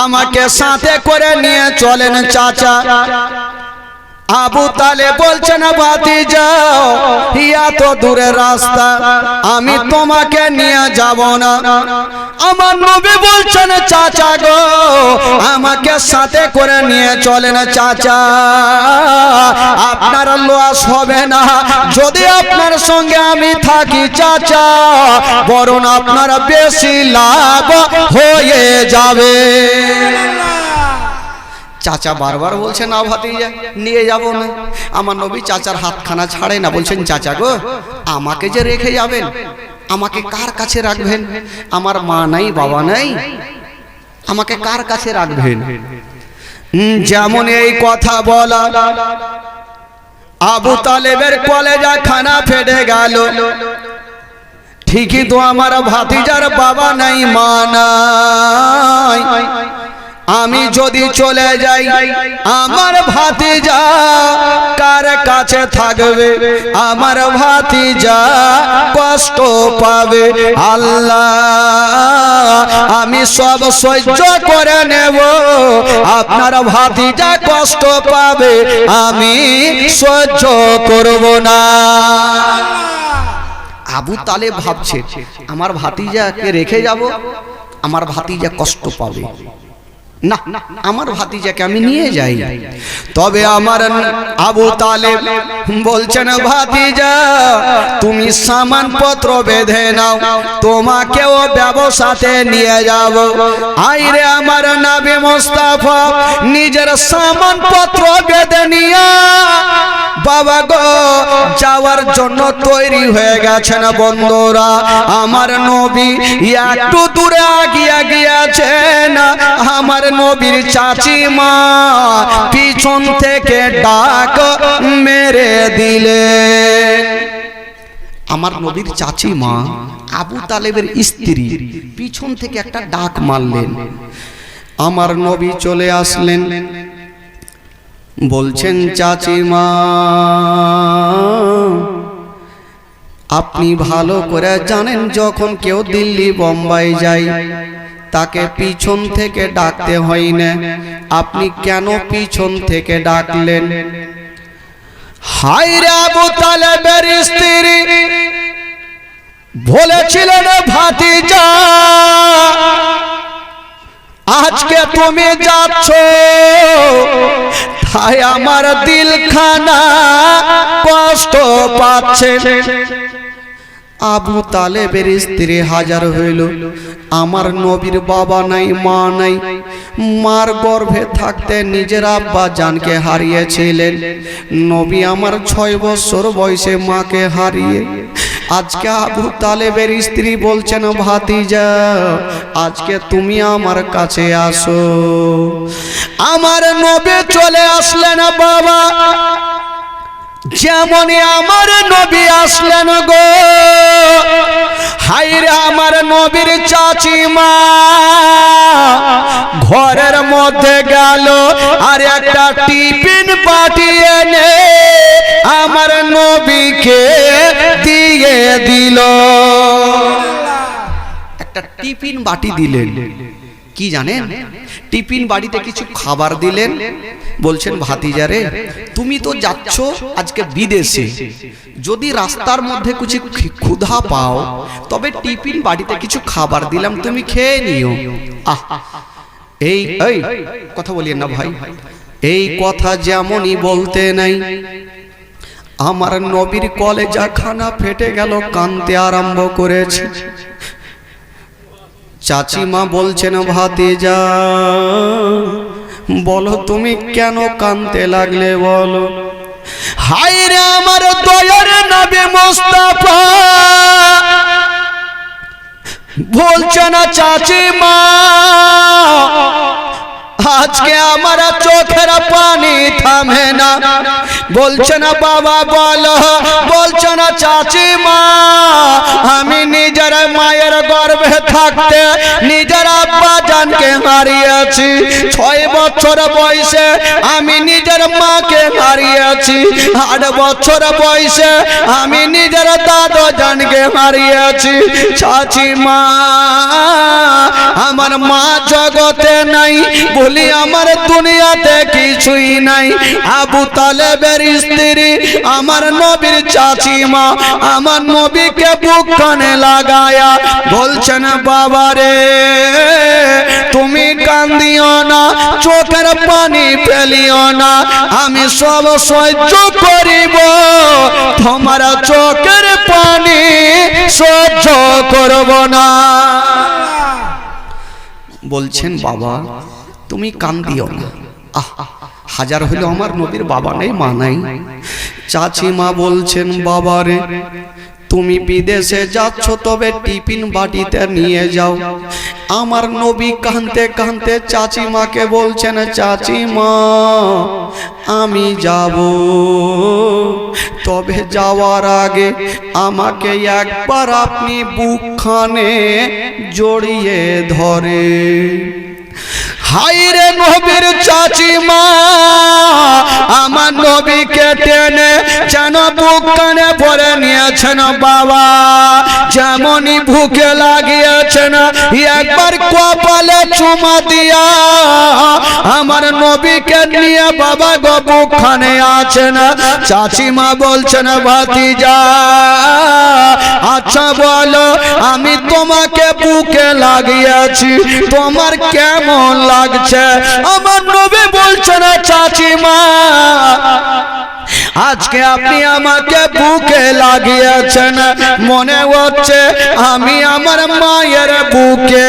আমাকে সাথে করে নিয়ে চলেন চাচা। আবু তালেব বলছেন ভাতিজা ইয়া তো দূরের রাস্তা, আমি তোমাকে নিয়ে যাব না। আমার নবী বলছেন চাচা গো আমাকে সাথে করে নিয়ে চলেন চাচা, আপনার লস হবে না যদি আপনার সঙ্গে আমি থাকি চাচা, বরং আপনার বেশি লাভ হয়ে যাবে। চাচা বারবার বলছে না ভাতিজা নিয়ে যাব না। আমার নবী চাচার হাতখানা ছাড়ে না, বলছেন চাচা গো আমাকে যে রেখে যাবেন, আমাকে কার কাছে রাখবেন? আমার মা নাই বাবা নাই, আমাকে কার কাছে রাখবেন? যেমন এই কথা বলা আবু তালেবের কলেজা খানা ফেটে গেল। ঠিকই তো আমার ভাতিজার বাবা নাই মা নাই, আমি যদি চলে যাই আমার ভাতিজা কার কাছে থাকবে? আমার ভাতিজা কষ্ট পাবে। আল্লাহ আমি সব সহ্য করে নেব, আপনার ভাতিজা কষ্ট পাবে আমি সহ্য করব না। আবু তালেব ভাবছে আমার ভাতিজাকে রেখে যাব, আমার ভাতিজা কষ্ট পাবে না, আমার ভাতিজাকে আমি নিয়ে যাই। তবে আমার আবু তালেব বলছেন ভাতিজা তুমি সামানপত্র বেঁধে নাও, তোমাকেও ব্যবসাতে নিয়ে যাব। আইরে আমার নবী মুস্তাফা নিজের সামানপত্র বেঁধে নিয়ে বাবা গো যাওয়ার জন্য তৈরি হয়ে গেছেন। বন্ধুরা আমার নবী একটু দূরে আগিয়ে গিয়েছেন, আমার নবীর চাচিমা পিছন থেকে ডাক মেরে দিলেন। আমার নবীর চাচিমা আবু তালেবের স্ত্রী পিছন থেকে একটা ডাক মারলেন। আমার নবী চলে আসলেন, বলছেন চাচিমা আপনি ভালো করে জানেন যখন কেউ দিল্লি বোম্বাই যায় তাকে পিছন থেকে ডাকতে হয় না, আপনি কেন পিছন থেকে ডাকলেন? হায়রে আবু তালেবের স্ত্রী বলেছিলেন ভাতিজা আজকে তুমি যাচ্ছ তাই আমার দিলখানা কষ্ট পাচ্ছে। আবু তালেবের স্ত্রী হাজার হইল, আমার নবীর বাবা নাই মা নাই, মার গর্ভে থাকতে নিজের আব্বা জানকে হারিয়েছিলেন। নবী আমার 6 বছর বয়সে মাকে হারিয়ে আজকে আবু তালেবের স্ত্রী বলছেন ভাতিজা আজকে তুমি আমার কাছে আসো। আমার নবী চলে আসলেন বাবা, যেমন আমার নবী আসলেন গো হায়রে আমার নবীর চাচিমা ঘরের মধ্যে গেল আর একটা টিফিন পাঠিয়ে নে আমার নবীকে দিয়ে দিল। একটা টিফিন বাটি দিলেন, কি জানেন টিফিন বাড়িতে কিছু খাবার দিলেন। বলছেন ভাতিজারে তুমি তো যাচ্ছ আজকে বিদেশে, যদি রাস্তার মধ্যে কিছু ক্ষুধা পাও তবে টিফিন বাড়িতে কিছু খাবার দিলাম তুমি খেয়ে নিও। এই কথা বলিয়েন না ভাই, এই কথা যেমনই বলতে নাই আমার নবীর কলেজা খানা ফেটে গেল, কাঁদতে আরম্ভ করেছে। চাচিমা বলছেন ভাতিজা বলো তুমি কেন কাঁদতে লাগলে বলো। হায়রে আমার দয়ার নবী মুস্তাফা বলছেন চাচিমা আজকে আমার চোখের পানি থামে না। বলছে না বাবা বলো, বলছে না চাচিমা আমি নিজের মায়ের গর্ভে থাকতে নিজের আব্বা জানকে হারিয়েছি, 6 বছর বয়সে আমি নিজের মাকে হারিয়েছি, 8 বছর বয়সে আমি নিজের দাদা জানকে হারিয়েছি। চাচি মা, আমার মা জগতে নাই বলি আমার দুনিয়াতে কিছুই নাই। আবু তালেবের স্ত্রী আমার নবীর চাচি মা আমার নবীকে বুক কানে লাগায়া বলছেন, বাবা রে তুমি কান্দিও না, চোখের পানি ফেলিও না, আমি সব সহ্য করিব, তোমার চোখের পানি সহ্য করব না। বলছেন বাবা তুমি কান্দিও না। হাজার হইলো আমার নবীর বাবা নেই মা নাই। চাচি মা বলছেন, বাবা রে তুমি বিদেশে যাচ্ছ তবে টিফিন বাটিতে নিয়ে যাও। আমার নবী কাঁদতে কাঁদতে চাচি মাকে বলছেন, চাচি মা আমি যাব, তবে যাওয়ার আগে আমাকে একবার আপনি বুকখানে জড়িয়ে ধরে। হায়রে নবীর চাচি মা আমার নবীকে টেনে যেন বুক কানে ভরে নিয়েছেন। বাবা যেমনই ভুকে লাগিয়েছেন একবার কপালে চুমা দিয়া আমার নবীকে নিয়ে বাবা গো বুকখানে আছেন। চাচি মা বলছেন, ভাতিজা আচ্ছা বলো আমি তোমাকে বুকে লাগিয়েছি তোমার কেমন লাগছে? আমার নবী বলছেন, চাচি মা আজকে আপনি আমাকে বুকে লাগিয়েছেন, মনে হচ্ছে আমি আমার মায়ের বুকে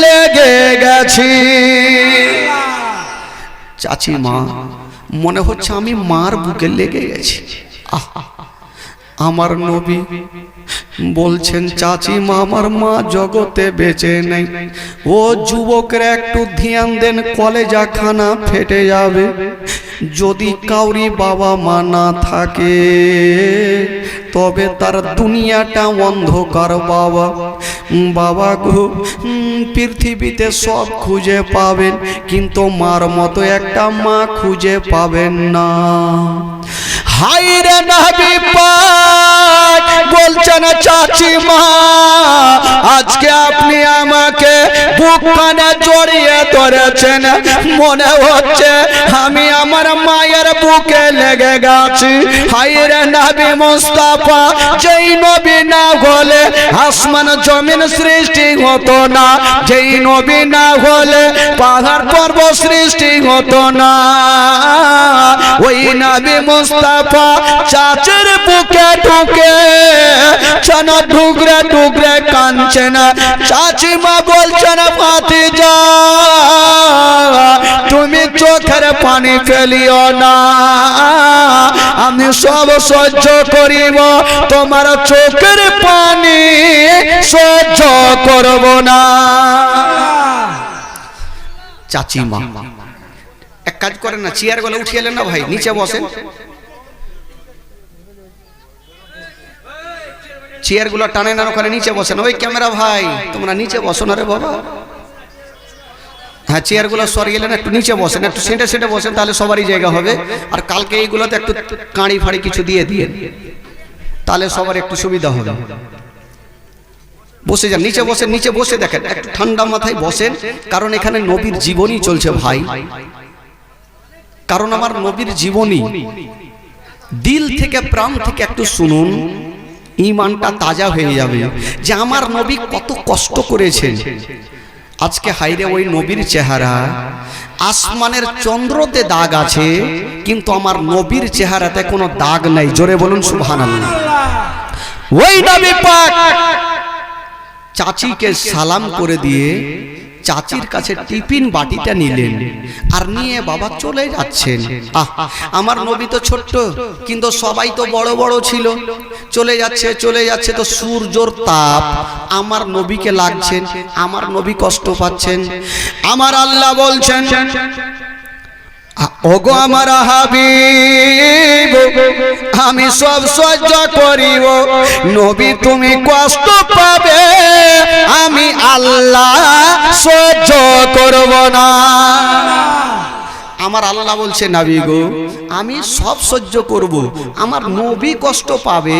লেগে গেছি। চাচি মা মনে হচ্ছে আমি মার বুকে লেগে গেছি। আমার নবী বলছেন, চাচি মা আমার মা জগতে বেঁচে নেই। ও যুবকরা একটু ধ্যান দেন, কলেজা খানা ফেটে যাবে। যদি কাউরি বাবা মা না থাকে তবে তার দুনিয়াটা অন্ধকার। বাবা বাবা গো পৃথিবীতে সব খুঁজে পাবেন কিন্তু মার মতো একটা মা খুঁজে পাবেন না। হায়রে নবী পাক বলছেন, চাচি মা আজকে আপনি আমাকে বুক কানে জড়িয়ে ধরেছেন, মনে হচ্ছে আমি আমার মায়ের বুকে লেগে গেছি। হায়রে নবী মুস্তাফা যেই নবী না হলে আসমান জমিন সৃষ্টি হতো না, যেই নবী না হলে পাহাড় পর্বত সৃষ্টি হতো না। ওই নবী মুস্তাফা চাচের বুকে ঢুকে যেন টুকরে টুকরে কাঁদছেন। চাচি মা বলছেন, ভাতিজা তুমি চোখের পানি ফেলিও না, আমি সব সহ্য করিব, তোমার চোখের পানি সহ্য করব না। চাচি মা এক কাজ করেন না, চেয়ার গুলো উঠিয়ে এলেন না ভাই, নিচে বসেন। চেয়ার গুলো টানে না ওখানে নিচে বসেন। ওই ক্যামেরা ভাই তোমরা নিচে বসো না রে বাবা। হ্যাঁ চেয়ার গুলো সরিয়ে এলেন, একটু নিচে বসেন, একটু সেটে সেটে বসেন, তাহলে সবারই জায়গা হবে। আর কালকে এইগুলোতে একটু কাঁড়ি ফাড়ি কিছু দিয়ে দিয়ে তাহলে সবার একটু সুবিধা হবে। বসে যান, নিচে বসেন, নিচে বসে দেখেন, একটু ঠান্ডা মাথায় বসেন, কারণ এখানে নবীর জীবনী চলছে ভাই। কারণ আমার নবীর জীবনী দিল থেকে প্রাণ থেকে একটু শুনুন, ঈমানটা তাজা হয়ে যাবে যে আমার নবী কত কষ্ট করেছেন। আজকে হাইরে ওই নবীর চেহারা, আসমানের চন্দ্রতে দাগ আছে কিন্তু আমার নবীর চেহারাতে কোনো দাগ নাই। জোরে বলুন সুবহানাল্লাহ। ওই নবী পাক চাচিকে সালাম করে দিয়ে চাচির কাছে টিফিন বাটিটা নিলেন আর নিয়ে বাবা চলে যাচ্ছেন। আমার নবী তো ছোট্ট কিন্তু সবাই তো বড় বড় ছিল। চলে যাচ্ছে চলে যাচ্ছে তো সূর্যর তাপ আমার নবীকে লাগছেন, আমার নবী কষ্ট পাচ্ছেন। আমার আল্লাহ বলছেন, ওগো আমার হাবিব আমি সব সহ্য করিব, নবী তুমি কষ্ট পাবে আমি আল্লাহ সহ্য করব না। আমার আল্লাহ বলছে নবী গো আমি সব সহ্য করব, আমার নবী কষ্ট পাবে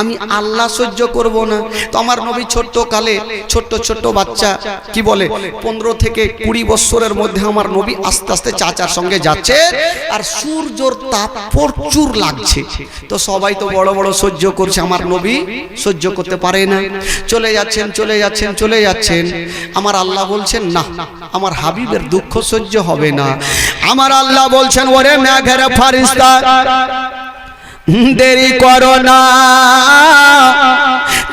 আমি আল্লাহ সহ্য করব না। তো আমার নবী ছোট্ট কালে ছোট্ট ছোট্ট বাচ্চা কি বলে 15 থেকে 20 বছরের মধ্যে আমার নবী আস্তে আস্তে চাচার সঙ্গে যাচ্ছে, আর সূর্যর তাপ প্রচুর লাগছে। তো সবাই তো বড় বড় সহ্য করছে, আমার নবী সহ্য করতে পারে না। চলে যাচ্ছেন চলে যাচ্ছেন চলে যাচ্ছেন, আমার আল্লাহ বলছেন না আমার হাবিবের দুঃখ সহ্য হবে না। আমার আল্লাহ বলছেন ওরে মেঘের ফারিস্তা দেরি করো না,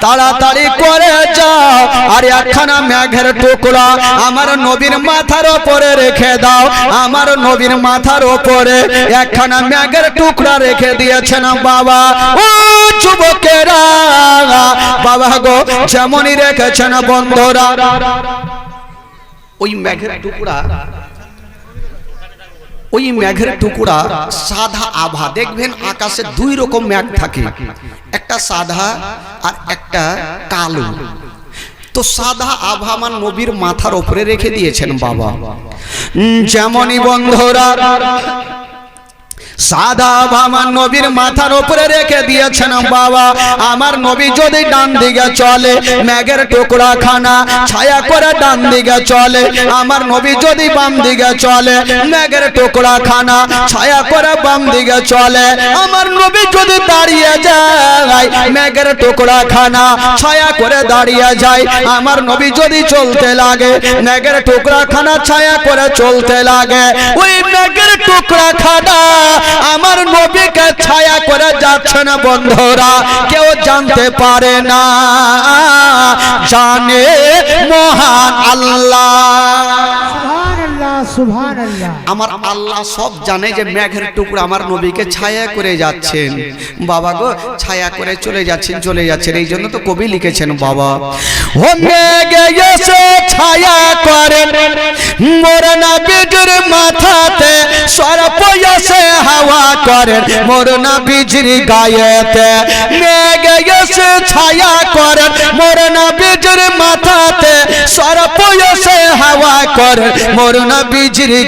তাড়াতাড়ি করে যাও আর একখানা মেঘের টুকরা আমার নবীর মাথার উপরে রেখে দাও। আমার নবীর মাথার উপরে একখানা মেঘের টুকরা রেখে দিয়েছেন বাবা। ও যুবকেরা বাবা গো যেমনই রেখেছেন বন্ধুরা, ওই মেঘের টুকরা ওই মেঘের টুকরা সাদা আভা। দেখবেন আকাশে দুই রকম মেঘ থাকে, একটা সাদা আর একটা কালো। তো সাদা আভা আমার নবীর মাথার উপরে রেখে দিয়েছেন বাবা। যেমনই বন্ধুরা সাদা আভা আমার নবীর মাথার উপরে রেখে দিয়েছেন বাবা। আমার নবী যদি ডান দিকে চলে মেঘের টুকরা খানা ছায়া করে ডান দিকে চলে, আমার নবী যদি বাম দিকে চলে মেঘের টুকরা খানা ছায়া করে বাম দিকে চলে। আমার নবী যদি দাঁড়িয়ে যায় মেঘের টুকরা খানা ছায়া করে দাঁড়িয়ে যায়। আমার নবী যদি চলতে লাগে মেঘের টুকরা খানা ছায়া করে চলতে লাগে। ওই মেঘের টুকরা খানা আমার নবীকে ছায়া করে যাচ্ছে না বন্ধুরা, কেউ জানতে পারে না, জানে মহান আল্লাহ। আমার আল্লাহ সব জানে যে মেঘের টুকরা আমার নবীকে ছায়া করে যাচ্ছেন বাবা গো, ছায়া করে চলে যাচ্ছেন চলে যাচ্ছেন। এই জন্য তো কবি লিখেছেন বাবা ও মেঘে এসে ছায়া করে মোর নবীর মাথাতে, সর্প এসে হাওয়া করে মোর নবীর গায়েতে। মেঘে এসে ছায়া করে মোর নবীর মাথাতে, সর্প এসে হাওয়া করে মোর নবীর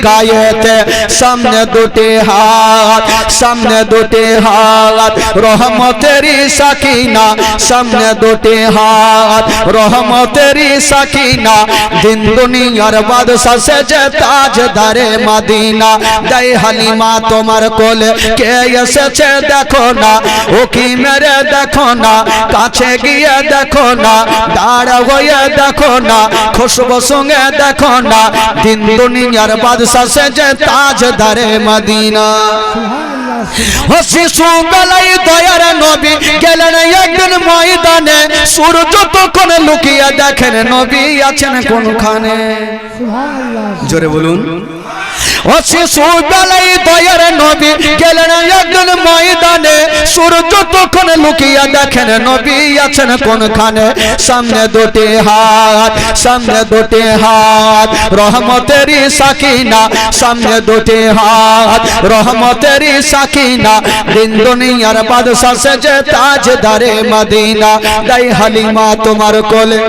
গায়েতে। সামনে দুটি হাত সামনে দুটি হাত রহমতেরি সাকিনা, সামনে দুটি হাত রহমতেরি সাকিনা। দিন দুনিয়ার বাদশা সেজে তাজদারে মদিনা। দাই হালিমা তোমার কোলে কে এসেছে দেখো না, ও কি মেরে দেখো না, কাছে গিয়ে দেখো না, দাঁড়া হয়ে দেখো না, খুশবু সঙ্গে দেখো না। দিন দুনিয়ার বাদশা সেজে তাজদারে মদিনা। ও শিশু বেলায় দয়ার নবী গেলেন একদিন ময়দানে, সূর্য তখন লুকিয়ে দেখেন নবী আছেন কোনখানে। জোরে বলুন। ও শিশু বেলায় দয়ার নবী গেলেন একদিন ময়দানে, সূর্য তখন লুকিয়ে দেখেন নবী আছেন কোনখানে। সামনে দুটি হাত সামনে দুটি হাত রহমতেরি সাকিনা, সামনে দুটি হাত রহমতেরি সাকিনা। দিন দুনিয়ার বাদশা সেজে তাজদারে মদিনা। দাই হালিমা তোমার কোলে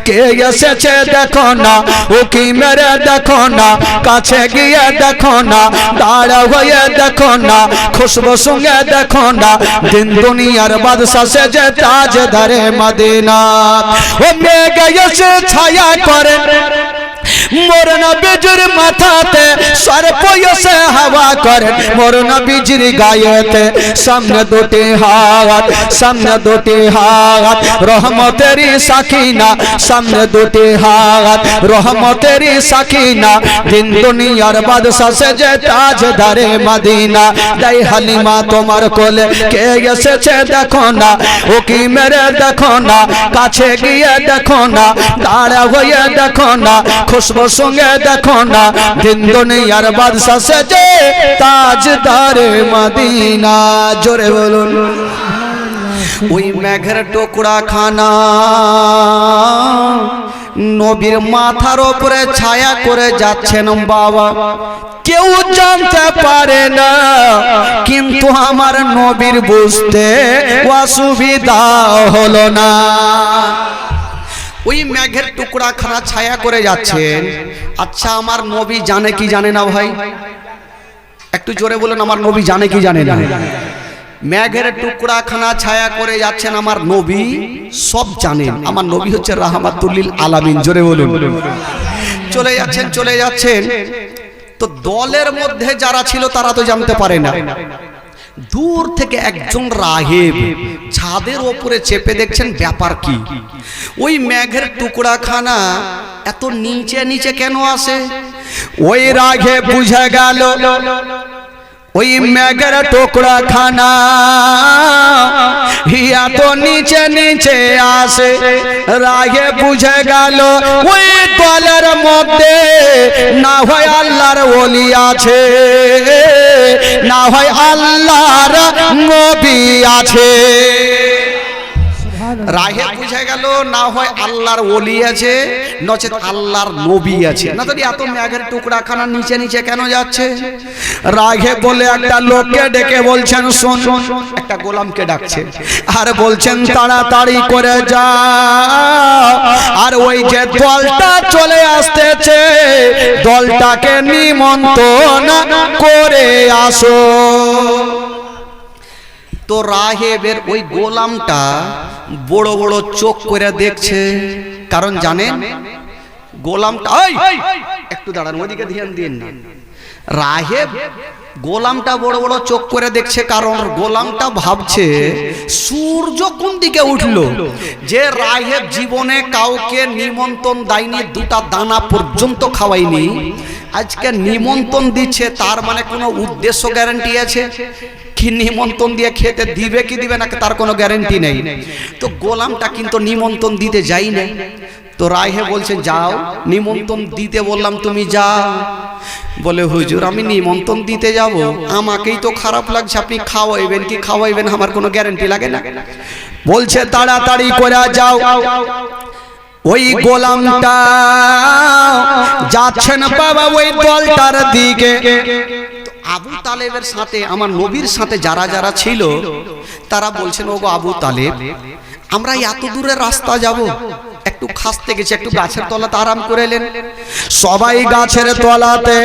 কে এসেছে দেখো না, ও কি মেরে দেখো না, কাছে গিয়ে দেখো না, দাঁড়া হয়ে দেখো না, খুশবু সঙ্গে দেখো না। দিন দুনিয়ার বাদশা সেজে তাজদারে মদিনা। ও মেঘে এসে ছায়া করে মোর নবীর মাথাতে, সর্প এসে হাওয়া করে মোর নবীর গায়েতে। সামনে দুটি হাত সামনে দুটি হাত রহমতেরি সাকিনা, সামনে দুটি হাত রহমতেরি সাকিনা। দিন দুনিয়ার বাদশা সেজে তাজদারে মদিনা। দাই হালিমা তোমার কোলে কে এসেছে দেখো না, ও কি মেরে দেখো না, কাছে গিয়ে দেখো না, দাঁড়া হয়ে দেখো না, খুশবু সঙ্গে দেখো না। দিন দুনিয়ার বাদশা সেজে তাজদারে মদিনা। জোরে বলুন। ওই মেঘের টুকরা খানা নবীর মাথার উপরে ছায়া করে যাচ্ছেন বাবা, কেউ জানতে পারে না, কিন্তু আমার নবীর বুঝতে অসুবিধা হলো না। ওই মেঘের টুকরা খানা ছায়া করে যাচ্ছেন। আচ্ছা আমার নবী জানে কি জানে না ভাই? একটু জোরে বলুন, আমার নবী জানে কি জানে না? মেঘের টুকরা খানা ছায়া করে যাচ্ছেন, আমার নবী সব জানেন। আমার নবী হচ্ছে রাহমাতুল লিল আলামিন। জোরে বলুন। চলে যাচ্ছেন। তো দলের মধ্যে যারা ছিল তারা তো জানতে পারে না। দূর থেকে একজন রাহেব ছাদের ওপরে চেপে দেখছেন ব্যাপার কি। ওই মেঘের টুকরা খানা এত নিচে নিচে কেন আসে? ওই রাগে বুঝে গেল ওই মেঘের টুকরা খানা এত নিচে নিচে আসে। রাগে বুঝে গেল ওই দলের মধ্যে না হয় আল্লাহর ওলি আছে, না হয় আল্লাহর নবী আছে। রাহে বুঝে গেল না হয় আল্লাহর ওলি আছে, নচেত আল্লাহর নবী আছে। না তো এত মেঘের টুকরা খানা নিচে নিচে কেন যাচ্ছে? রাগে বলে একটা লোককে ডেকে বলছেন, শোন। একটা গোলামকে ডাকছে আর বলছেন তাড়াতাড়ি করে যা, আর ওই যে দলটা চলে আসতেছে দলটাকে নিমন্ত্রণ করে আসো। তো রাহেবের ওই গোলামটা বড় বড় চোখ করে দেখছে, কারণ জানেন গোলামটা একটু দাঁড়ান, ওদিকে ধ্যান দিন না। রাহেব গোলামটা বড় বড় চোখ করে দেখছে, কারণ গোলামটা ভাবছে সূর্য কোন দিকে উঠলো যে রাহেব জীবনে কাউকে নিমন্ত্রণ দেয়নি, দুটা দানা পর্যন্ত খাওয়াইনি, আজকে নিমন্ত্রণ দিচ্ছে। তার মানে কোনো উদ্দেশ্য গ্যারান্টি আছে কি? নিমন্ত্রণ দিয়ে খেতে দিবে কি দিবে না তার কোনো গ্যারান্টি নেই। তো গোলামটা কিন্তু নিমন্ত্রণ দিতে যাই না। তো রাহে বলছে যাও, নিমন্ত্রণ দিতে বললাম তুমি যাও। বলে হুজুর আমি নিমন্ত্রণ দিতে যাব, আমাকেই তো খারাপ লাগছে, আপনি খাওয়াইবেন কি খাওয়াইবেন আমার কোনো গ্যারান্টি লাগে না। বলছে তাড়াতাড়ি করে যাও। ওই গোলামটা যাচ্ছেন বাবা ওই দলটার দিকে। আবু তালেবের সাথে আমার নবীর সাথে যারা যারা ছিল তারা বলছেন, ওগো আবু তালেব আমরা এত দূরের রাস্তা যাব, একটু খাসতে গেছে, একটু গাছের তলাতে আরাম করে এলেন। সবাই গাছের তলাতে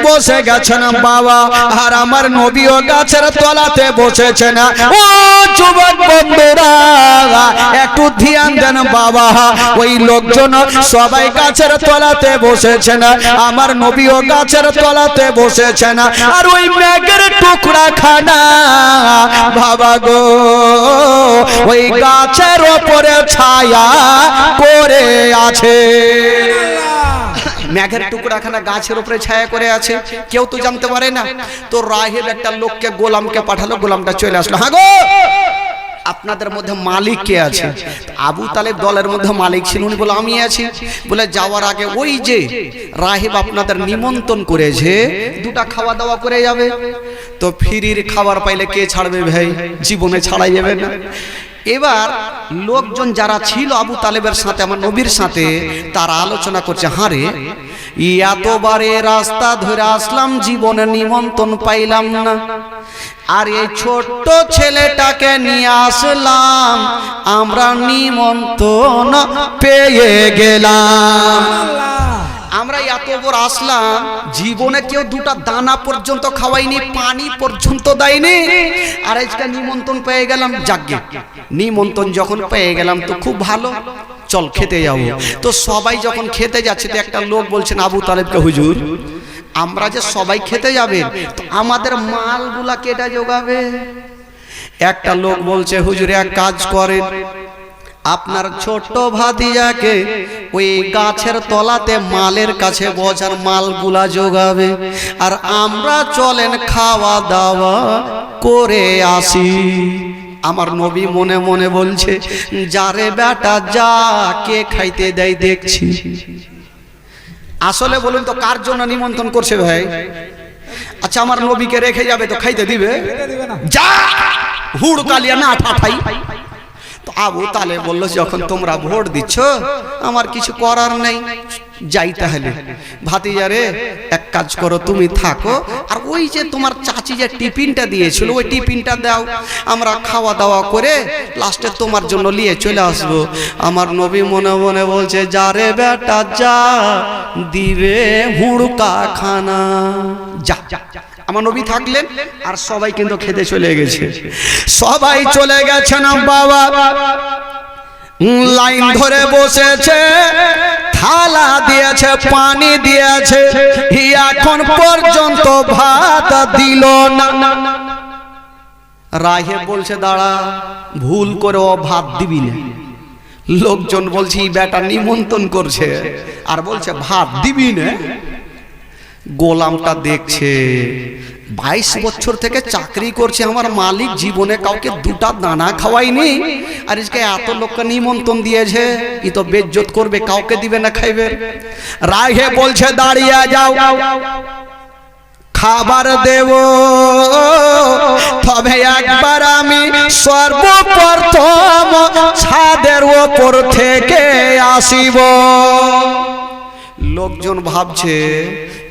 বসে গেছেন বাবা, আর আমার নবীও গাছের তলাতে বসেছেন। ও যুবক বন্ধুরা একটু ধ্যান দেন বাবা, ওই লোকজন সবাই গাছের তলাতে বসেছেন, আমার নবীও গাছের তলাতে বসেছেন। আর ওই মেঘের টুকরা খানা বাবা গো ওই গাছের ওপরে ছায়া করে আছে। মেঘের টুকরাখানা গাছের উপরে ছায়া করে আছে, কেউ তো জানতে পারে না। তো রাহেব একটা লোককে গোলামকে পাঠালো, গোলামটা চলে আসলো। হ্যাঁ গো আপনাদের মধ্যে মালিক কে আছে? আবু তালেব দলের মধ্যে মালিক ছিল, উনি বলে আমি আছি। বলে যাওয়ার আগে ওই যে রাহেব আপনাদের নিমন্ত্রণ করেছে দুটা খাওয়া দাওয়া করে যাবে। তো ফিরির খাবার পাইলে কে ছাড়বে ভাই? জীবনে ছাড়াই যাবে না। এবার লোকজন যারা ছিল আবু তালেবের সাথে আমার নবীর সাথে তারা আলোচনা করছে, হারে এতবারে রাস্তা ধরে আসলাম জীবনে নিমন্ত্রণ পাইলাম না, আর এই ছোট্ট ছেলেটাকে নিয়ে আসলাম আমরা নিমন্ত্রণ পেয়ে গেলাম। আমরা এত বড় আসলাম জীবনে কেউ দুটা দানা পর্যন্ত খাওয়াইনি, পানি পর্যন্ত দেয়নি, আর আজকে নিমন্ত্রণ পেয়ে গেলাম। যাকে নিমন্ত্রণ যখন পেয়ে গেলাম তো খুব ভালো, চল খেতে যাবো। তো সবাই যখন খেতে যাচ্ছে তো একটা লোক বলছেন আবু তালেবকে, হুজুর আমরা যে সবাই খেতে যাবেন তো আমাদের মালগুলা কেটে যোগাবে। একটা লোক বলছে হুজুর এক কাজ করেন, আপনার ছোট্ট ভাতিজাকে ওই গাছের তলাতে মালের কাছে বসার মালগুলা যোগাবে, আর আমরা চলেন খাওয়া দাওয়া করে আসি। আমার নবী মনে মনে বলছে যারে বেটা যা, কে খাইতে দেয় দেখছি। আসলে বলুন তো কার জন্য নিমন্ত্রণ করছে ভাই? আচ্ছা আমার নবীকে রেখে যাবে তো খাইতে দিবে? যা হুড় কালিয়া না ঠাঠাই। তো আবু তালেব বলল যখন তোমরা ভোট দিচ্ছ আমার কিছু করার নেই, যাই তাহলে ভাতিজা রে এক কাজ করো তুমি থাকো আর ওই যে তোমার চাচি যে টিফিনটা দিয়েছিল ওই টিফিনটা দাও আমরা খাওয়া দাওয়া করে লাস্টে তোমার জন্য নিয়ে চলে আসবো। আমার নবী মনে মনে বলছে যা রে বেটা যা দিবে হুড়কা খানা যা। আমার নবী থাকলেন আর সবাই কিন্তু খেতে চলে গেছে, সবাই চলে গেছেন বাবা লাইন ধরে বসেছে, থালা দিয়েছে পানি দিয়েছে, এখন পর্যন্ত ভাত দিল না। রাহেব বলছে দাঁড়া ভুল করে ও ভাত দিবি না। লোকজন বলছে বেটা নিমন্ত্রণ করছে আর বলছে ভাত দিবি না। গোলামটা দেখছে 22 বছর থেকে চাকরি করছে আমার মালিক জীবনে কাউকে দুটা দানা খাওয়াইনি আর আজকে এত লোককে নিমন্ত্রণ দিয়েছে, ই তো বেজ্জত করবে, কাউকে দিবে না খাইবে। রাহে বলছে দাঁড়িয়ে যাও খাবার দেব, তবে একবার আমি সর্বপ্রথম ছাদের ওপর থেকে আসিব। লোকজন ভাবছে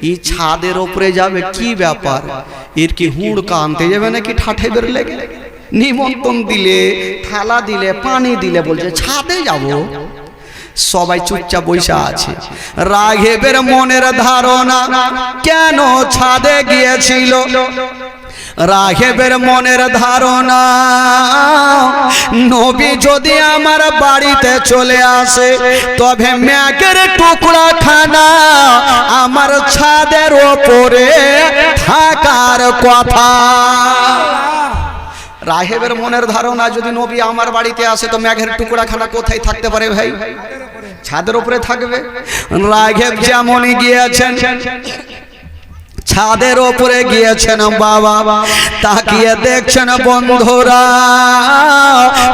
এই ছাদের উপরে যাবে কি ব্যাপার, এর কি হুড়কা আনতে যাবে নাকি ঠাঠে বের লেগে? নিমন্ত্রণ দিলে থালা দিলে পানি দিলে বলছে ছাদে যাব। সবাই চুপচাপ বসে আছে। রাঘবের মনের ধারণা কেন ছাদে গিয়েছিল, রাঘবের মনের ধারণা নবী যদি আমার বাড়িতে চলে আসে তবে ম্যাগের টুকরা খানা আমার ছাদের ওপরে থাকার কথা। রাহেবের মনের ধারণা যদি নবী আমার বাড়িতে আসে তো ম্যাগের টুকরা খানা কোথায় থাকতে পারে ভাই? ছাদের উপরে থাকবে। রাঘব যেমনই গিয়েছেন ছাদের ওপরে গিয়েছেন বাবা, তাকিয়ে দেখছেন বন্ধুরা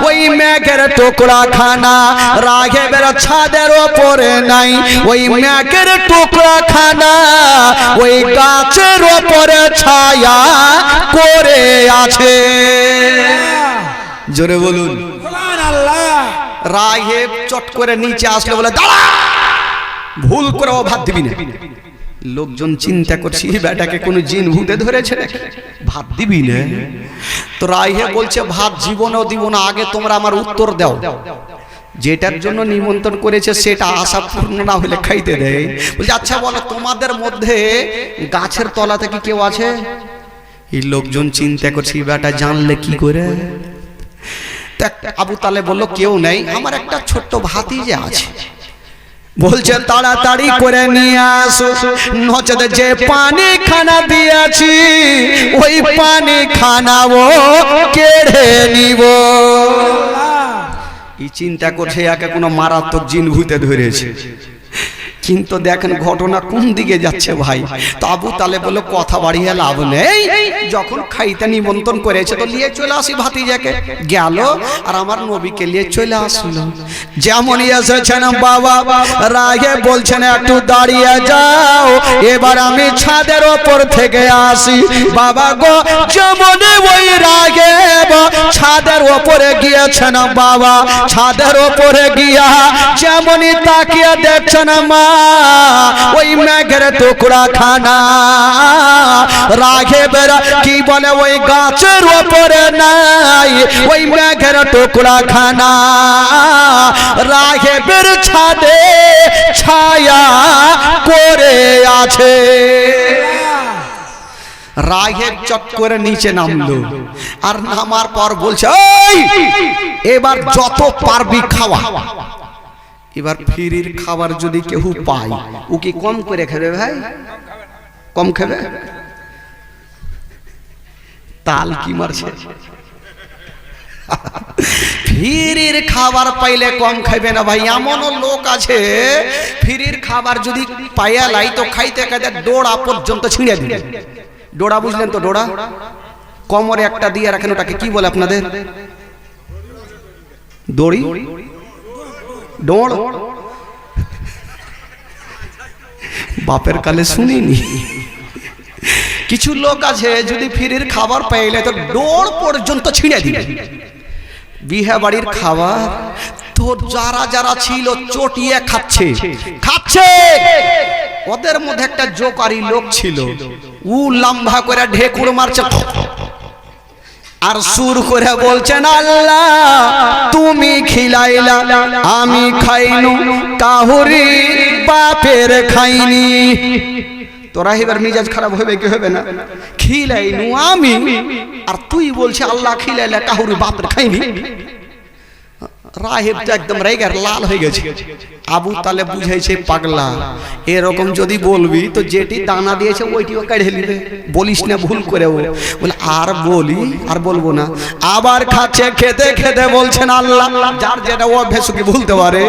ওই মেঘের টুকরা খানা রাঘবের ছাদের ওপরে নাই, ওই মেঘের টুকরা খানা ওই গাছের ওপরে ছায়া করে আছে। জোরে বলুন সুবহানাল্লাহ। রাঘব চট করে নিচে আসলে বলে দাঁড়া, ভুল করে ও ভাত দিবি না। লোকজন চিন্তা করছে বেটাকে কোনো জিন ভূতে ধরেছে নাকি, ভাত দিবি না? তো রাহে বলছে ভাত জীবনেও দিব না, আগে তোমরা আমার উত্তর দাও। যেটার জন্য নিমন্ত্রণ করেছে সেটা আশা পূর্ণ না হলে খাইতে দেয়। বলছে আচ্ছা বলো তোমাদের মধ্যে গাছের তলাতে কি কেউ আছে? এই লোকজন চিন্তা করছে বেটা জানলে কি করে। আবু তালেব বলল কেউ নেই, আমার একটা ছোট্ট ভাতিজা আছে। বলছে তাড়াতাড়ি করে নিয়ে আসো, নচেত যে পানি খানা দিয়েছি ওই পানি খানাও কেড়ে নিব। এই চিন্তা করছে একে কোনো মারাত্মক জিন ভূতে ধরেছে। কিন্তু দেখেন ঘটনা কোন দিকে যাচ্ছে ভাই। তো আবু তালেব বলল কথা বাড়িয়ে লাভ নেই, যখন খাইতে নিমন্ত্রণ করেছে তো নিয়ে চলে আসি ভাতিজাকে। গেল আর আমার নবীকে নিয়ে চলে আসলো। যেমনই এসেছেন বাবা রাগে বলছেন একটু দাঁড়িয়ে যাও, এবার আমি ছাদের ওপর থেকে আসি। বাবা গো যেমন ওই রাগে ছাদের ওপরে গিয়েছেন বাবা, ছাদের ওপরে গিয়া যেমনই তাকিয়ে দেখছেন মা ওই মেঘের টুকরা খানা রাঘবের কি বলে ওই গাছের ওপরে নাই, ওই মেঘের টুকরা খানা রাঘবের ছাদে ছায়া করে আছে। রাঘব চট করে নিচে নামলো আর নামার পর বলছে এবার যত পারবি খাওয়া। এবার ফ্রির খাবার যদি কেউ পায় ও কি কম করে খাবে ভাই? কম খাবে? তাল কি মারছে? ফ্রির খাবার পাইলে কম খাইবে না ভাই। এমনও লোক আছে ফ্রির খাবার যদি পাইয়া লাই তো খাইতে খাইতে ডোড়া পর্যন্ত ছিঁড়ে দিবে। ডোড়া বুঝলেন তো? ডোড়া কোমরে একটা দিয়ে রাখেন, ওটাকে কি বলে আপনাদের? দড়ি? ডোড়? বাপের কালে শুনিনি। কিছু লোক আছে যদি ফ্রির খাবার পাইলে তো ডোড় পর্যন্ত ছিঁড়ে দিবে। বিয়ে বাড়ির খাবার তো যারা যারা ছিল চটিয়ে খাচ্ছে ওদের মধ্যে একটা জোকারি লোক ছিল, ও লম্বা করে ঢেকুর মারছে আর সুর করে বলছেন, আল্লাহ তুমি খিলাইলা আমি খাইনু, কাহুরি বাপের খাইনি। তোরা এবার মিজাজ খারাপ হবে কি হবে না? খিলাইনু আমি, আর তুই বলছে আল্লাহ খিলাইলা কাহুরি বাপের খাইনি। রাহেব তো একদম রেগে লাল হয়ে গেছে। আবু তালেব বুঝাইছে, পাগলা এরকম যদি বলবি তো যেটি দানা দিয়েছে ওইটিও কেড়ে নিবে, বলিস না ভুল করে। বলে আর বলি আর বলবো না। আবার খাচ্ছে, খেতে খেতে বলছেন আল্লাহ, যার যেটা অভ্যাস কি ভুলতে পারে।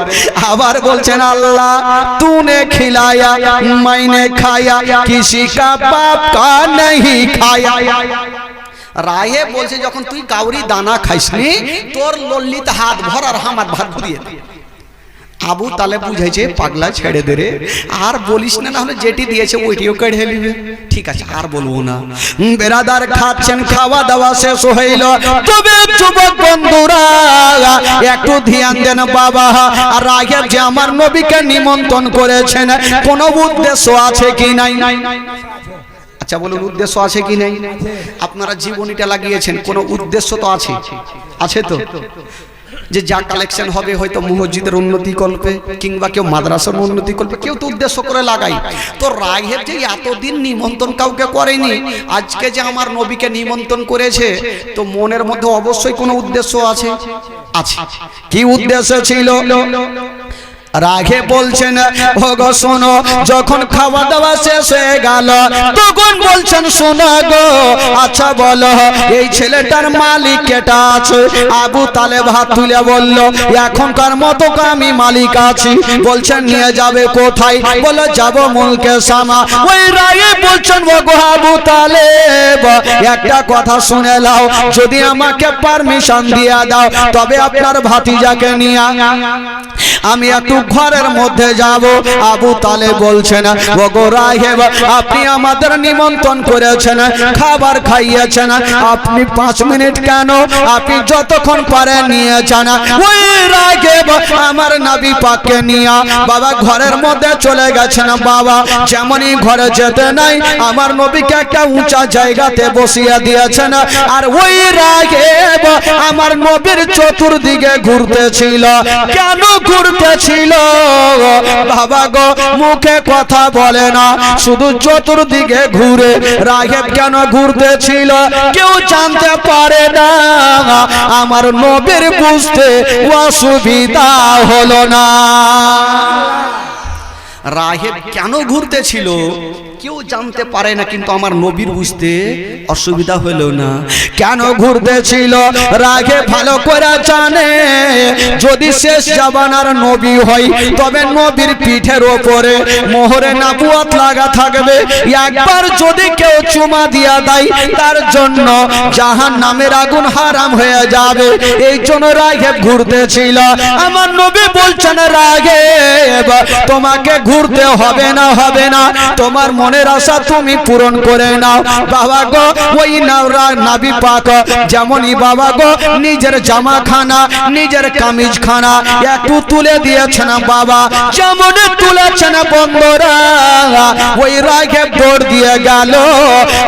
আবার বলছেন আল্লাহ তूने खिलाया मैंने खाया किसी का बाप का नहीं खाया। রায়ে বলছে যখন তুই কাউরি দানা খাইসনি তোর লল্লিতে হাত ভর আর আমার ভাত ভরিয়ে দে। আবু তালেব বুঝাইছে, পাগলা ছেড়ে দে রে, আর বলিস না, না হলে যেটি দিয়েছে ওইটিও কেড়ে নিবে। ঠিক আছে আর বলবো না। বেরাদার খাচ্ছেন, খাওয়া দাওয়া শেষ হইল। তবে যুবক বন্ধুরা একটু ধ্যান দেন বাবা, আর রাগে যে আমার নবীকে নিমন্ত্রণ করেছেন কোন উদ্দেশ্য আছে কি নাই? আচ্ছা বলুন, উদ্দেশ্য আছে কি নাই? আপনারা জীবনীটা লাগিয়েছেন, কোনো উদ্দেশ্য তো আছে, আছে তো? যে যা কালেকশন হবে হয়তো মসজিদের উন্নতি কল্পে, কিংবা কেউ মাদ্রাসার উন্নতি কল্পে, কেউ তো উদ্দেশ্য করে লাগাই। তো রাহেব যে এতদিন নিমন্ত্রণ কাউকে করেনি, আজকে যে আমার নবীকে নিমন্ত্রণ করেছে, তো মনের মধ্যে অবশ্যই কোনো উদ্দেশ্য আছে। আছে, কি উদ্দেশ্য ছিল? রাগে বলছেন, ওগো শোনো, যখন খাওয়া দাওয়া শেষ হয়ে গেল তখন বলছেন, শোনো গো, আচ্ছা বলো এই ছেলেটার মালিক কেটা আছে? আবু তালেব হাত তুলে বলল, এখনকার মতো আমি মালিক আছি। বলছেন নিয়ে যাবে কোথায়? বলে যাব মুলকে সামা। ওই রাগে বলছেন, ওগো আবু তালেব একটা কথা শুনে নাও, যদি আমাকে পারমিশন দিয়ে দাও তবে আপনার ভাতিজাকে নিয়ে আমি একটু ঘরের মধ্যে যাব। আবু তালেব বলছেন, ওগো রাহেব আপনি আমাদের নিমন্ত্রণ করেছেন, খাবার খাইয়েছেন, আপনি 5 মিনিট কেন, আপনি যতক্ষণ পারেন নিয়ে যান। ওই রাহেব আমার নবী পাককে নিয়ে বাবা ঘরের মধ্যে চলে গেছেন। বাবা যেমনই ঘরে যেতে নাই আমার নবীকে একটা উঁচা জায়গাতে বসিয়ে দিয়েছেন, আর ওই রাহেব আমার নবীর চতুর্দিকে ঘুরতেছিল। কেন ঘুরতেছিল বাবা গো? মুখে কথা বলে না, শুধু চতুর্দিকে ঘুরে। রাহেব কেন ঘুরতেছিল কেউ জানতে পারে না। আমার নবীর বুঝতে অসুবিধা হলো না। রাহেব কেন ঘুরতেছিল কেউ জানতে পারে না, কিন্তু আমার নবীর বুঝতে অসুবিধা হলো না। কেন ঘুরতেছিল রাগে ভালো করে জানে, যদি শেষ জামানার নবী হয় তবে নবীর পিঠের ওপরে মোহরে নবুয়ত লাগা থাকবে। একবার যদি কেউ চুমা দিয়া দেয় তার জন্য জাহান্নামের আগুন হারাম হয়ে যাবে। এই জন্য রাগে ঘুরতেছিল। আমার নবী বলছেন, রাগেব তোমাকে ঘুরতে হবে না, হবে না, তোমার মনের আশা তুমি পূরণ করে নাও। বাবা গো ওই নবী পাক যেমনই বাবা গো নিজের জামা খানা নিজের কামিজ খানা একটু তুলে দিয়েছেন। বাবা যেমন তুলেছেন বন্ধুরা, ওই রাগেব দৌড় দিয়ে গেল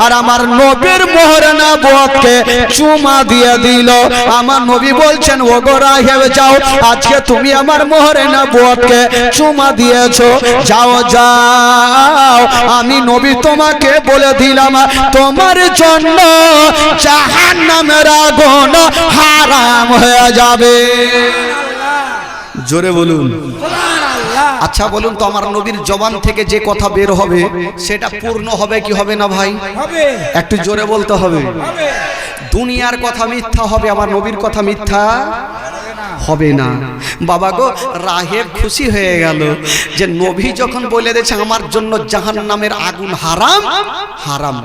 আর আমার নবীর মোহরে নবুয়তকে চুমা দিয়ে দিল। আমার নবী বলছেন, ওগো রাগেব যাও, আজকে তুমি আমার মোহরে নবুয়তকে চুমা দিয়েছো, যাও যাও, আমি নবী তোমাকে বলে দিলাম তোমার জন্য জাহান্নামের আগুন হারাম হয়ে যাবে। জোরে বলুন। আচ্ছা বলুন তো, আমার নবীর জবান থেকে যে কথা বের হবে সেটা পূর্ণ হবে কি হবে না ভাই? একটু জোরে বলতে হবে। দুনিয়ার কথা মিথ্যা হবে, আমার নবীর কথা মিথ্যা হবে না। বাবা গো রাহেব খুশি হয়ে গেল যে নবী যখন বলে দিয়েছে আমার জন্য জাহান্নামের আগুন হারাম, হারাম,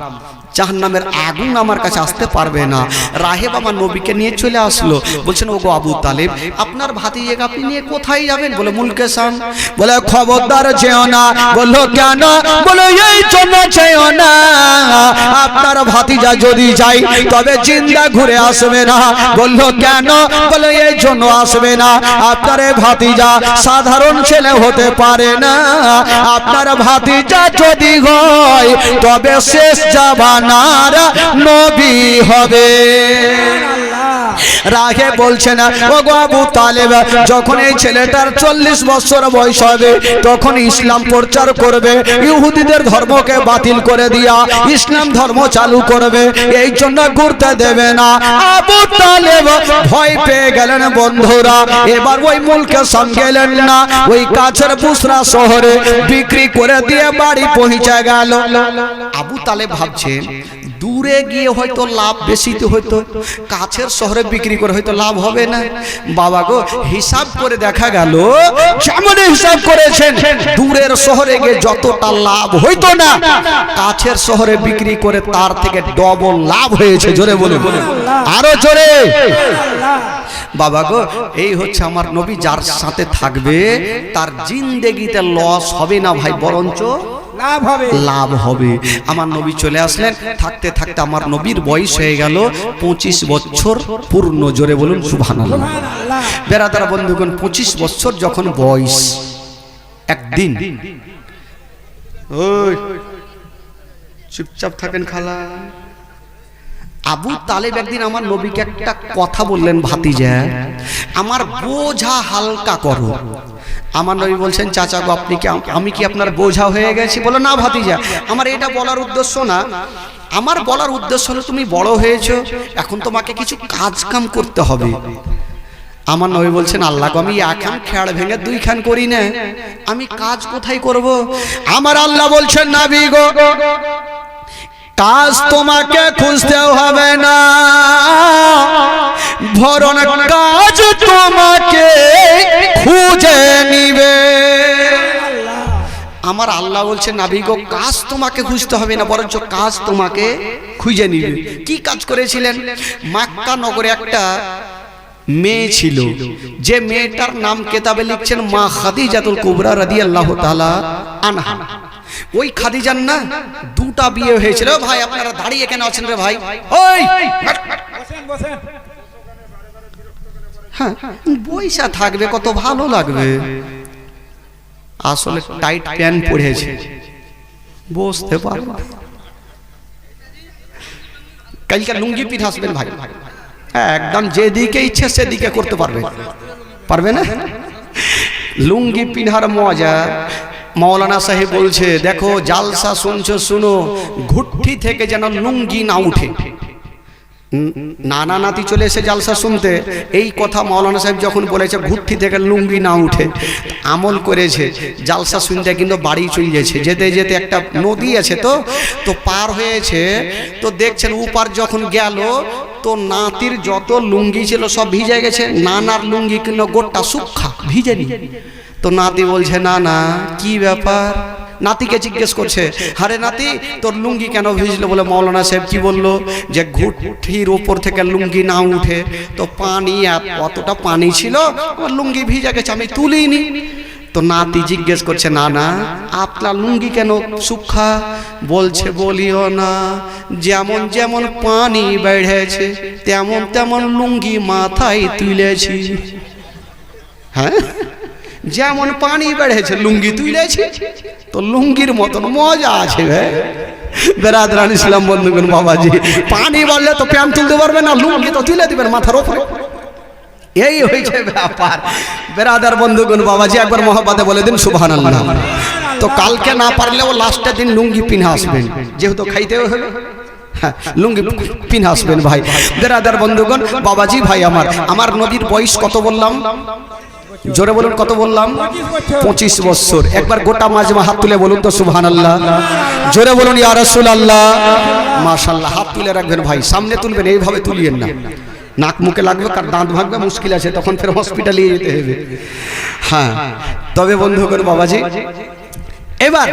জাহান্নামের আগুন আমার কাছে আসতে পারবে না। রাহেব আমার নবীকে নিয়ে চলে আসলো। বলছেন, ওগো আবু তালেব আপনার ভাতিজাকে আপনি নিয়ে কোথায় যাবেন? বলে মুলকে শাম। বলে খবরদার যেও না। বললো কেন? বলে এই জন্য যেও না, আপনার ভাতিজা যদি যাই তবে জিন্দা ঘুরে আসবে না। বললো কেন? বলে এই জন্য আসবে আসবে না। আপনার ভাতিজা সাধারণ ছেলে হতে পারে না, আপনার ভাতিজা যদি হয় তবে শেষ জামানার নবী হবে। রাগে বলছেন ও গো আবু তালেব, যখন এই ছেলেটার 40 বছর বয়স হবে তখন ইসলাম প্রচার করবে, ইহুদিদের ধর্মকে বাতিল করে দিয়া ইসলাম ধর্ম চালু করবে, এই জন্য ঘুরতে দেবে না। আবু তালেব ভয় পেয়ে গেলেন বন্ধুরা। এবার ওই মুলকে সামগেলেন না, ওই কাছের বুসরা শহরে বিক্রি করে দিয়ে বাড়ি পৌঁছে গেল। আবু তালেব ভাবছেন দূরে গিয়ে হয়তো লাভ বেশি তো হয়তো, কাছের শহরে বিক্রি করে হয়তো লাভ হবে না। বাবা গো, হিসাব করে দেখা গেল যেমন হিসাব করেছেন দূরের শহরে গিয়ে যতটা লাভ হইতো না, কাছের শহরে বিক্রি করে তার থেকে ডবল লাভ হয়েছে। জোরে বলুন, আরো জোরে। বাবা গো, এই হচ্ছে আমার নবী, যার সাথে থাকবে তার জিন্দেগিতে লস হবে না ভাই, বরঞ্চ লাভ হবে। আমার নবী চলে আসলেন, থাকতে থাকতে আমার নবীর বয়স হয়ে গেল 25 বছর পূর্ণ। জোরে বলুন সুবহানাল্লাহ। বেরাদার বন্ধুগণ, 25 বছর যখন বয়স, একদিন ওই চুপচাপ থাকেন খালা, আবু তালেব একদিন আমার নবীকে একটা কথা বললেন, ভাতিজা আমার বোঝা হালকা করো। আমার নবী বলছেন চাচা গো, আপনি কি, আমি কি আপনার বোঝা হয়ে গেছি? বলো না ভাতিজা, আমার এটা বলার উদ্দেশ্য না, আমার বলার উদ্দেশ্য হলো তুমি বড় হয়েছো, এখন তোমাকে কিছু কাজ কাম করতে হবে। আমার নবী বলছেন আল্লাহ গো, আমি একখান খেয়াল ভেঙে 2 খান করি না, আমি কাজ কোথায় করব? আমার আল্লাহ বলছেন নবী গো, কাজ তোমাকে খুঁজতেও হবে না, বরং কাজ তোমাকে খুঁজে নিবে। আমার আল্লাহ বলছেন নবী গো, কাজ তোমাকে খুঁজতে হবে না, বরঞ্চ কাজ তোমাকে খুঁজে নিবে। কি কাজ করেছিলেন? মক্কা নগরে একটা মেয়ে ছিল, যে মেয়েটার নাম কেতাবে লিখছেন মা খাদিজাতুল কুবরা রাদিয়াল্লাহু তাআলা আনহা। ওই খাদিজার না 2টা বিয়ে হয়েছিল। ভাই আপনারা দাঁড়িয়ে কেন আছেন রে ভাই? ওই বসেন বসেন, হ্যাঁ বইসা থাকবে কত ভালো লাগবে। আসলে টাইট প্যান্ট পরেছে, বসতে পারবে। কালকে লুঙ্গি পিঠা আসবেন ভাই, একদম যেদিকে ইচ্ছে সেদিকে করতে পারবে, পারবে না? লুঙ্গি পিন্ধার মজা মৌলানা সাহেব বলছে, দেখো জালসা শুনছো শুনো, ঘুট্টি থেকে যেন লুঙ্গি না উঠে। নানা নাতি চলে এসে জালসা শুনতে, এই কথা মৌলানা সাহেব যখন বলেছে ঘুট্টি থেকে লুঙ্গি না উঠে, আমল করেছে, জালসা শুনতে কিন্তু বাড়ি চলে গেছে। যেতে যেতে একটা নদী আছে তো পার হয়েছে, তো দেখছেন উপার যখন গেল তো নাতির যত লুঙ্গি ছিল সব ভিজে গেছে, নানার লুঙ্গি কিন্তু গোটা শুকনা ভিজেনি। তো নাতি বলছে না না কি ব্যাপার, নাতিকে জিজ্ঞেস করছে, আরে নাতি তোর লুঙ্গি কেন ভিজলো? বলে মৌলানা সাহেব কি বললো, যে ঘুট্টির ওপর থেকে লুঙ্গি না উঠে তো পানি, অতটা পানি ছিল লুঙ্গি ভিজে গেছে, আমি তুলিনি। তো নাতি জিজ্ঞেস করছে না না আপনার লুঙ্গি কেন শুকনা? বলছে বলিও না, যেমন যেমন পানি বেড়েছে তেমন তেমন লুঙ্গি মাথায় তুলেছি। হ্যাঁ, যেমন পানি বেড়েছে লুঙ্গি তুলেছি, তো লুঙ্গির মতন মজা আছে ভাই। বেরাদরান ইসলাম বন্ধুগণ, বাবাজি পানি বললে তো প্যান্ট তুলতে পারবে না, লুঙ্গি তো তুলে দিবেন মাথার উপরে, এই হয়েছে ব্যাপার। বেরাদার বন্ধুগণ, বাবাজি একবার মহব্বতে বলে দিন সুবহানাল্লাহ। তো কালকে না পারলেও লাস্টের দিন লুঙ্গি পিনে আসবেন, যেহেতু খাইতেও হবে, হ্যাঁ লুঙ্গি পিনে আসবেন ভাই। বেরাদার বন্ধুগণ, বাবাজি ভাই আমার নবীর বয়স কত বললাম? জোরে বলুন কত বললাম? 25 বছর। একবার গোটা মাজমা হাত তুলে বলুন তো সুবহানাল্লাহ। জোরে বলুন ইয়া রাসূলুল্লাহ। মাশাআল্লাহ, হাত তুলে রাখবেন ভাই, সামনে তুলবেন, এইভাবে তুলিয়েন না, নাক মুখে লাগবে, কার দাঁত ভাঙবে মুশকিল আছে, তখন ফের হসপিটালে যেতে হবে। হ্যাঁ, তবে বন্ধুগণ বাবাজি, এবার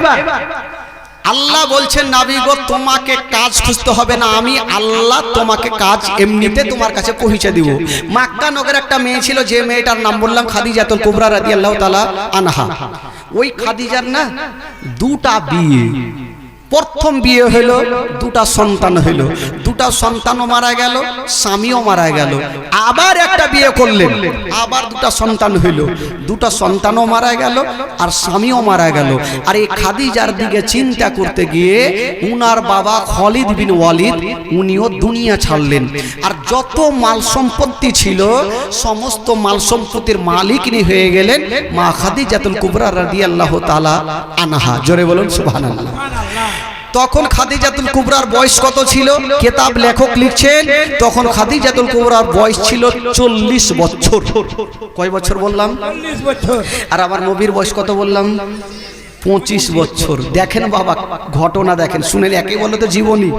আল্লাহ বলছেন নবী গো, তোমাকে কাজ খুঁজতে হবে না, আমি আল্লাহ তোমাকে কাজ এমনিতে তোমার কাছে পৌঁছে দিব। মক্কা নগরে একটা মেয়ে ছিল, যে মেয়েটার নাম বললাম খাদিজাতুল কুবরা রাদিয়াল্লাহু তাআলা আনহা। ওই খাদিজার না 2টা বিয়ে, প্রথম বিয়ে হলো, দুটা সন্তান হলো, দুটা সন্তানও মারা গেল, স্বামীও মারা গেল। আবার একটা বিয়ে করলেন, আবার দুটা সন্তান হলো, দুটা সন্তানও মারা গেল আর স্বামীও মারা গেল। আর এই খাদিজার দিকে চিন্তা করতে গিয়ে উনার বাবা খালিদ বিন ওয়ালিদ উনিও দুনিয়া ছাড়লেন। আর যত মাল সম্পত্তি ছিল সমস্ত মাল সম্পত্তির মালিকনি হয়ে গেলেন মা খাদিজাতুল কুবরা রাদিয়াল্লাহু তাআলা আনহা। জোরে বলুন সুবহানাল্লাহ। তখন খাদিজাতুল কুবরার বয়স কত ছিল? কিতাব লেখক লিখছেন তখন খাদিজাতুল কুবরার বয়স ছিল 40 বছর। কয় বছর বললাম? 40 বছর। আর আমার নবীর বয়স কত বললাম? 25 বছর। দেখেন বাবা ঘটনা দেখেন, শুনেন, একে বলে তো জীবনী।